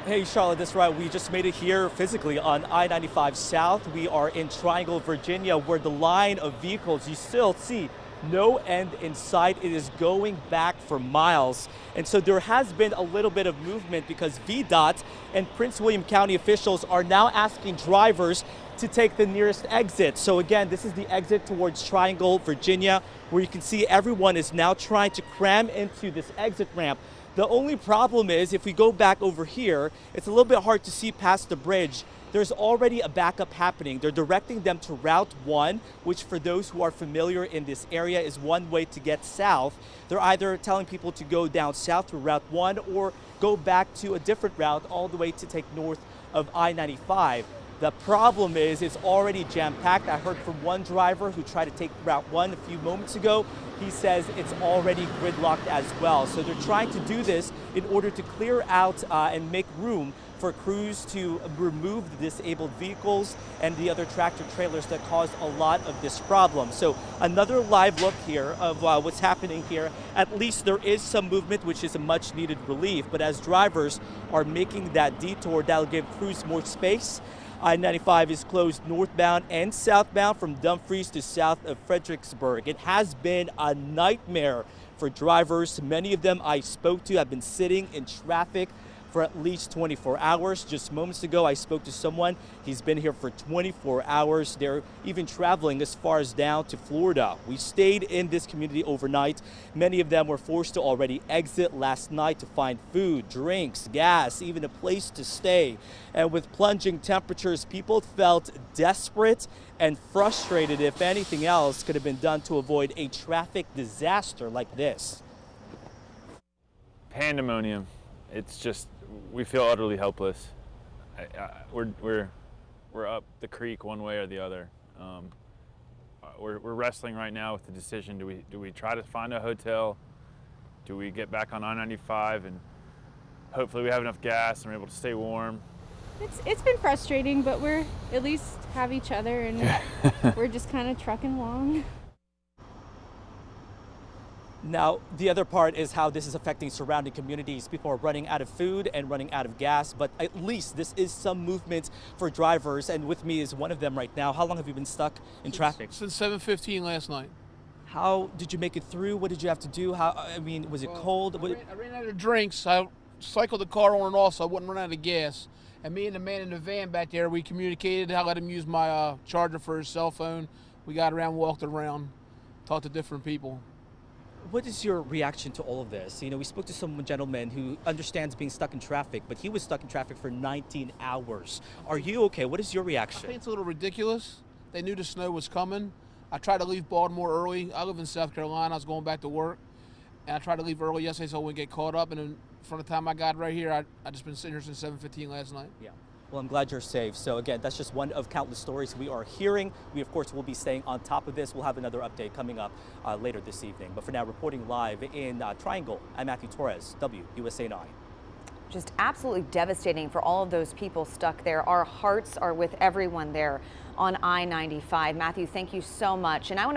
Hey Charlotte, that's right. We just made it here physically on I-95 South. We are in Triangle, Virginia, where the line of vehicles, you still see no end in sight. It is going back for miles. And so there has been a little bit of movement because VDOT and Prince William County officials are now asking drivers to take the nearest exit. So again, this is the exit towards Triangle, Virginia, where you can see everyone is now trying to cram into this exit ramp. The only problem is if we go back over here, it's a little bit hard to see past the bridge. There's already a backup happening. They're directing them to Route 1, which for those who are familiar in this area is one way to get south. They're either telling people to go down south through Route 1 or go back to a different route all the way to take north of I-95. The problem is it's already jam-packed. I heard from one driver who tried to take Route 1 a few moments ago. He says it's already gridlocked as well. So they're trying to do this in order to clear out and make room for crews to remove the disabled vehicles and the other tractor trailers that caused a lot of this problem. So another live look here of what's happening here. At least there is some movement, which is a much needed relief. But as drivers are making that detour, that'll give crews more space. I-95 is closed northbound and southbound from Dumfries to south of Fredericksburg. It has been a nightmare for drivers. Many of them I spoke to have been sitting in traffic for at least 24 hours. Just moments ago, I spoke to someone. He's been here for 24 hours. They're even traveling as far as down to Florida. We stayed in this community overnight. Many of them were forced to already exit last night to find food, drinks, gas, even a place to stay. And with plunging temperatures, people felt desperate and frustrated if anything else could have been done to avoid a traffic disaster like this. Pandemonium. It's just, we feel utterly helpless. We're up the creek one way or the other. We're wrestling right now with the decision. Do we try to find a hotel? Do we get back on I-95 and hopefully we have enough gas and we're able to stay warm? It's been frustrating, but we're at least have each other and we're just kind of trucking along. Now, the other part is how this is affecting surrounding communities. People are running out of food and running out of gas, but at least this is some movement for drivers, and with me is one of them right now. How long have you been stuck in traffic? Since 7:15 last night. How did you make it through? What did you have to do? Was it cold? I ran out of drinks. I cycled the car on and off so I wouldn't run out of gas. And me and the man in the van back there, we communicated. I let him use my charger for his cell phone. We got around, walked around, talked to different people. What is your reaction to all of this? You know, we spoke to some gentleman who understands being stuck in traffic, but he was stuck in traffic for 19 hours. Are you okay? What is your reaction? I think it's a little ridiculous. They knew the snow was coming. I tried to leave Baltimore early. I live in South Carolina. I was going back to work. And I tried to leave early yesterday so I wouldn't get caught up. And then from the time I got right here, I just been sitting here since 7:15 last night. Yeah. Well, I'm glad you're safe. So again, that's just one of countless stories we are hearing. We, of course, will be staying on top of this. We'll have another update coming up later this evening. But for now, reporting live in Triangle, I'm Matthew Torres, WUSA 9. Just absolutely devastating for all of those people stuck there. Our hearts are with everyone there on I-95. Matthew, thank you so much. And I want to